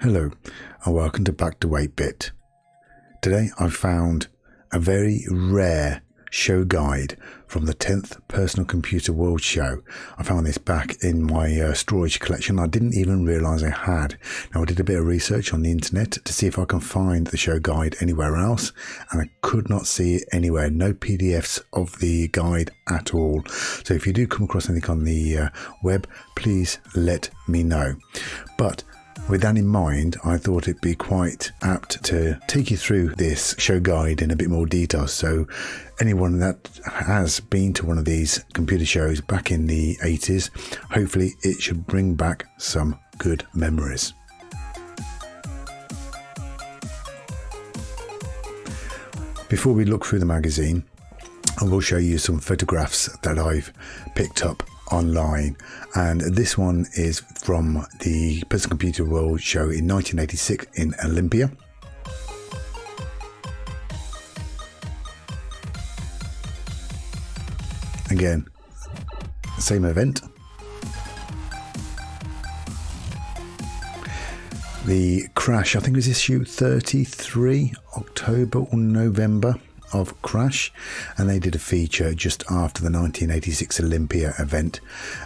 Hello and welcome to Back to 8-Bit. Today I found a very rare show guide from the 10th Personal Computer World Show. I found this back in my storage collection. I didn't even realise I had. Now I did a bit of research on the internet to see if I can find the show guide anywhere else, and I could not see it anywhere. No PDFs of the guide at all. So if you do come across anything on the web, please let me know. But with that in mind, I thought it'd be quite apt to take you through this show guide in a bit more detail. So anyone that has been to one of these computer shows back in the 80s, hopefully it should bring back some good memories. Before we look through the magazine, I will show you some photographs that I've picked up online, and this one is from the Personal Computer World Show in 1986 in Olympia. Again, same event. The Crash, I think it was issue 33, October or November of Crash, and they did a feature just after the 1986 Olympia event.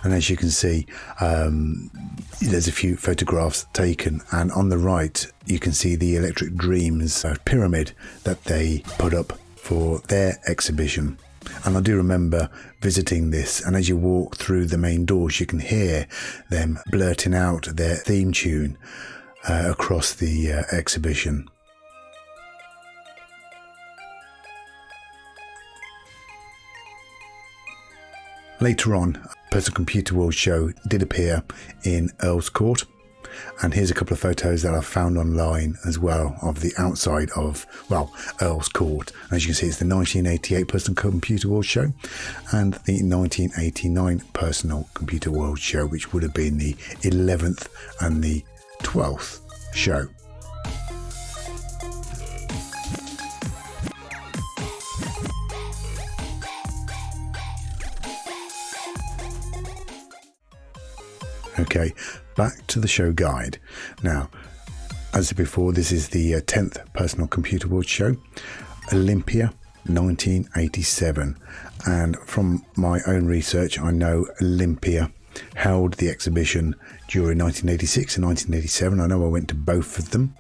And as you can see, there's a few photographs taken, and on the right you can see the Electric Dreams pyramid that they put up for their exhibition. And I do remember visiting this, and as you walk through the main doors you can hear them blurting out their theme tune across the exhibition. Later on, Personal Computer World Show did appear in Earl's Court, and here's a couple of photos that I found online as well of the outside of, well, Earl's Court. As you can see, it's the 1988 Personal Computer World Show and the 1989 Personal Computer World Show, which would have been the 11th and the 12th show. Okay, back to the show guide. Now, as I said before, this is the 10th Personal Computer World Show, Olympia 1987. And from my own research, I know Olympia held the exhibition during 1986 and 1987. I know I went to both of them.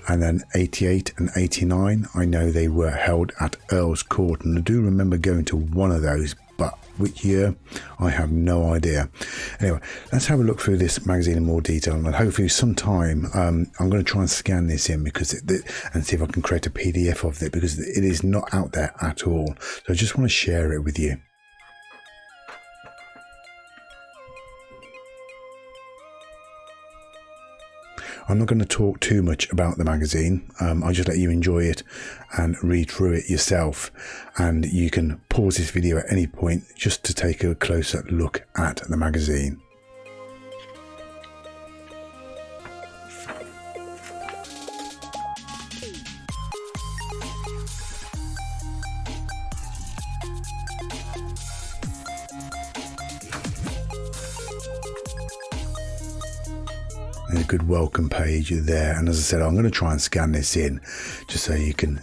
And then 88 and 89, I know they were held at Earl's Court. And I do remember going to one of those, but which year, I have no idea. Anyway, let's have a look through this magazine in more detail, and hopefully sometime I'm going to try and scan this in and see if I can create a PDF of it, because it is not out there at all. So I just want to share it with you. I'm not going to talk too much about the magazine. I'll just let you enjoy it and read through it yourself. And you can pause this video at any point just to take a closer look at the magazine. There's a good welcome page there, and as I said, I'm going to try and scan this in just so you can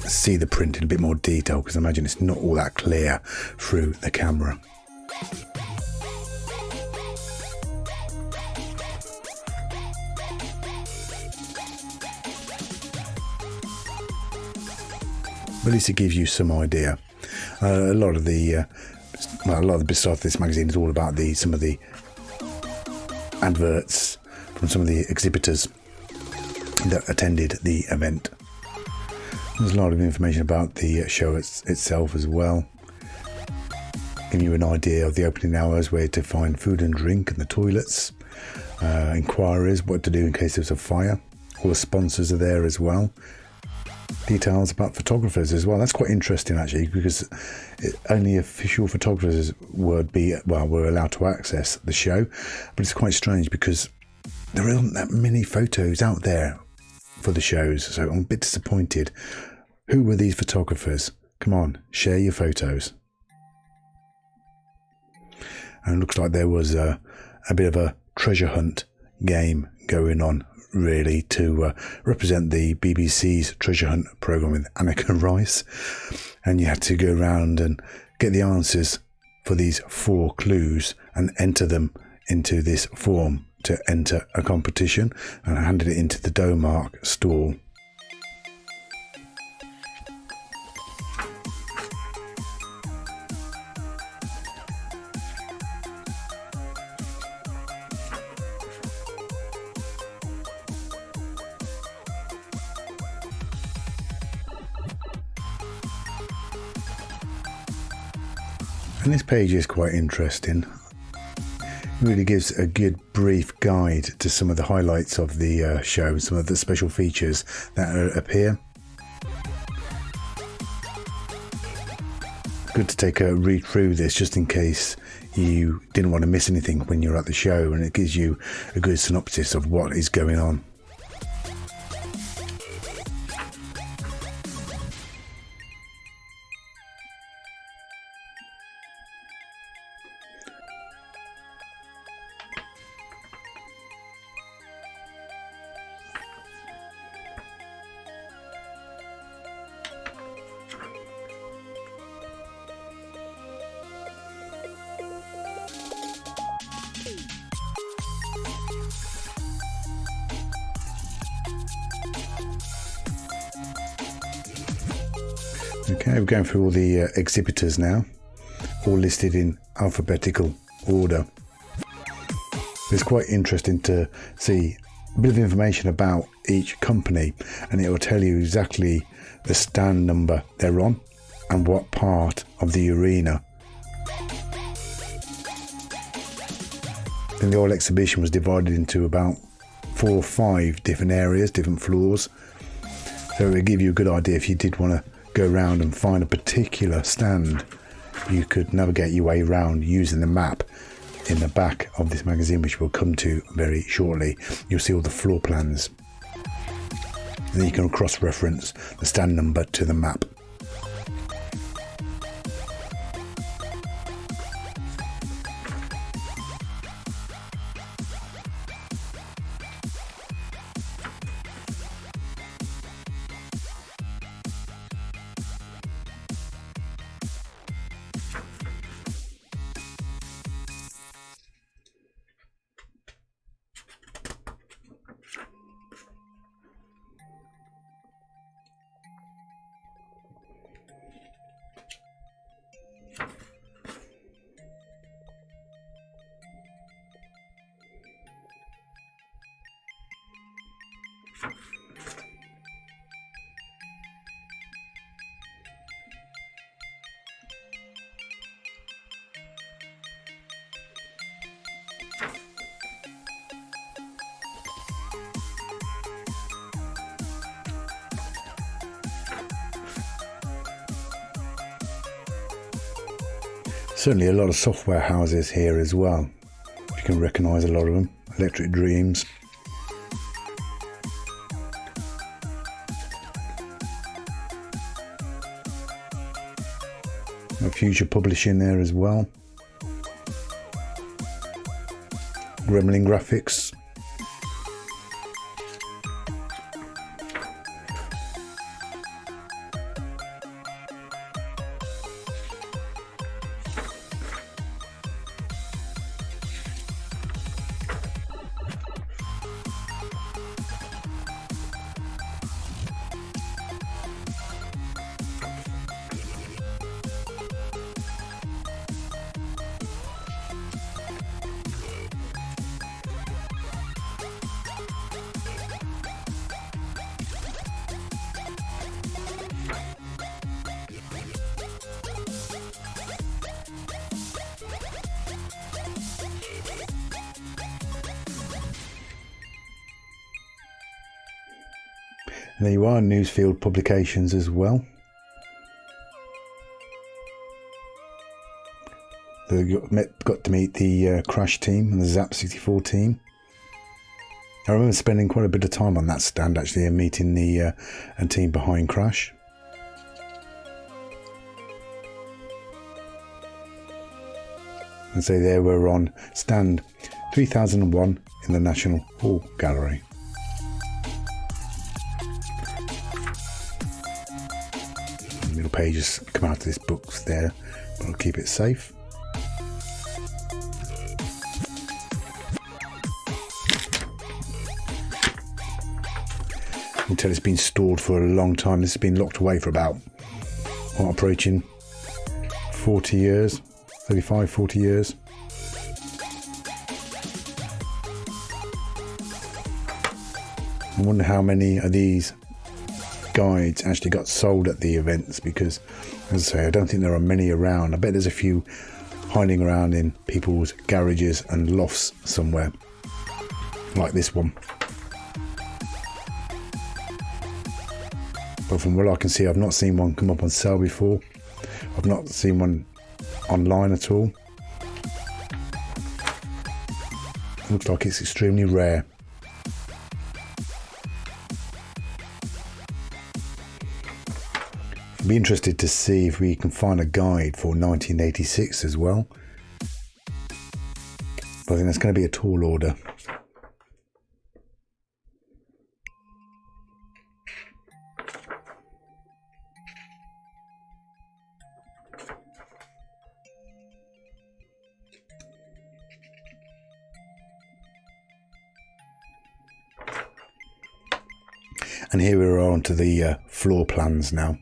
see the print in a bit more detail, because I imagine it's not all that clear through the camera. But at least it gives you some idea. A lot of the bits of this magazine is all about some of the adverts from some of the exhibitors that attended the event. There's a lot of information about the show itself as well, giving you an idea of the opening hours, where to find food and drink and the toilets, inquiries, what to do in case there's a fire. All the sponsors are there as well. Details about photographers as well. That's quite interesting actually, because only official photographers were allowed to access the show. But it's quite strange because there aren't that many photos out there for the shows, so I'm a bit disappointed. Who were these photographers? Come on, share your photos. And it looks like there was a bit of a treasure hunt game going on really to represent the BBC's treasure hunt programme with Anneka Rice, and you had to go around and get the answers for these 4 clues and enter them into this form to enter a competition, and I handed it into the Domark stall. And this page is quite interesting. It really gives a good brief guide to some of the highlights of the show, some of the special features that appear. Good to take a read through this just in case you didn't want to miss anything when you're at the show, and it gives you a good synopsis of what is going on. Okay, we're going through all the exhibitors now, all listed in alphabetical order. It's quite interesting to see a bit of information about each company, and it will tell you exactly the stand number they're on and what part of the arena. Then the whole exhibition was divided into about 4 or 5 different areas, different floors, so it will give you a good idea if you did want to go around and find a particular stand. You could navigate your way around using the map in the back of this magazine, which we'll come to very shortly. You'll see all the floor plans, and then you can cross-reference the stand number to the map. Certainly a lot of software houses here as well. You can recognise a lot of them. Electric Dreams. Future Publishing there as well. Gremlin Graphics. And there you are, Newsfield Publications as well. Got to meet the Crash team and the Zap 64 team. I remember spending quite a bit of time on that stand actually and meeting the team behind Crash. And so there we're on stand 3001 in the National Hall Gallery. pages come out of this book there, but I'll keep it safe. You can tell it's been stored for a long time. This has been locked away for about, approaching 40 years, 35, 40 years. I wonder how many of these guides actually got sold at the events, because, as I say, I don't think there are many around. I bet there's a few hiding around in people's garages and lofts somewhere, like this one. But from what I can see, I've not seen one come up on sale before. I've not seen one online at all. It looks like it's extremely rare. I'd be interested to see if we can find a guide for 1986 as well. But I think that's going to be a tall order. And here we are on to the floor plans now.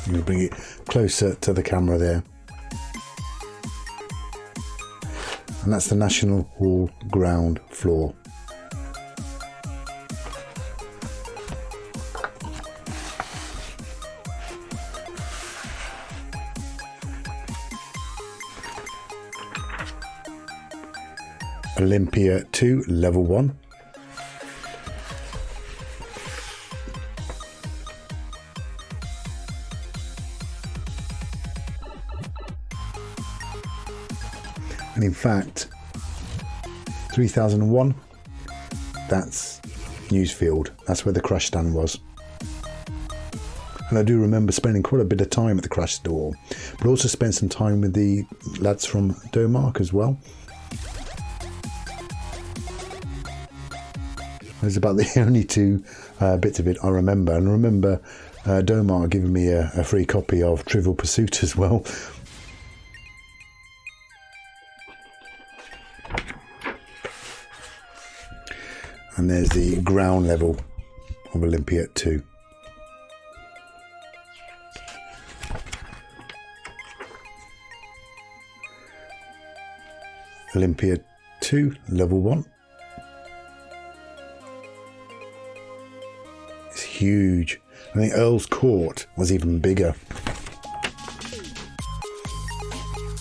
I'm going to bring it closer to the camera there. And that's the National Hall ground floor. Olympia 2, level 1. And in fact, 3001, that's Newsfield. That's where the crash stand was. And I do remember spending quite a bit of time at the crash store, but also spent some time with the lads from Denmark as well. There's about the only two bits of it I remember. And I remember Denmark giving me a free copy of Trivial Pursuit as well. And there's the ground level of Olympia 2. Olympia 2, level 1. It's huge. I think Earl's Court was even bigger,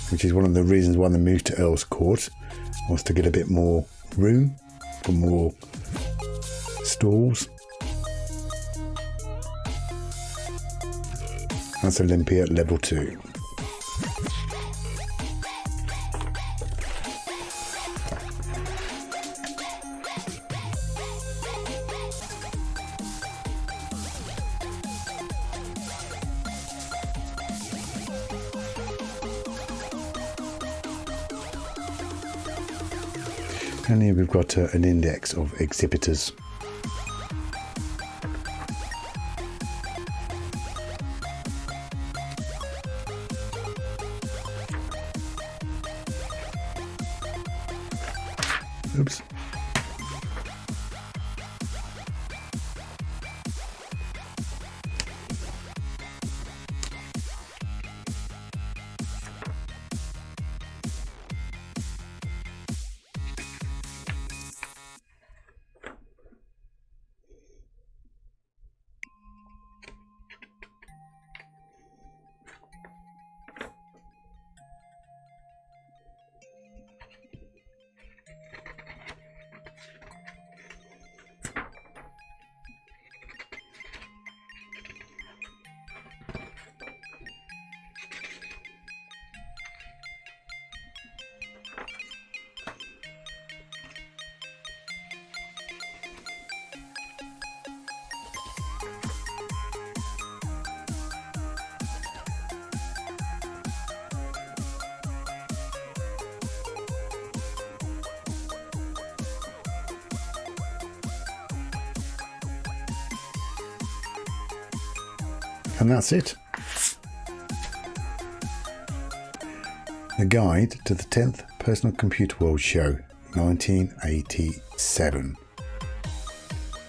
which is one of the reasons why they moved to Earl's Court, was to get a bit more room for more stalls. That's Olympia level 2. And here we've got an index of exhibitors. Oops. And that's it. The guide to the 10th Personal Computer World Show, 1987.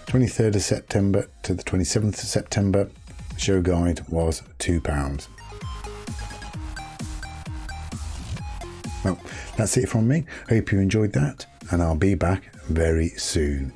23rd of September to the 27th of September, show guide was £2. Well, that's it from me. Hope you enjoyed that, and I'll be back very soon.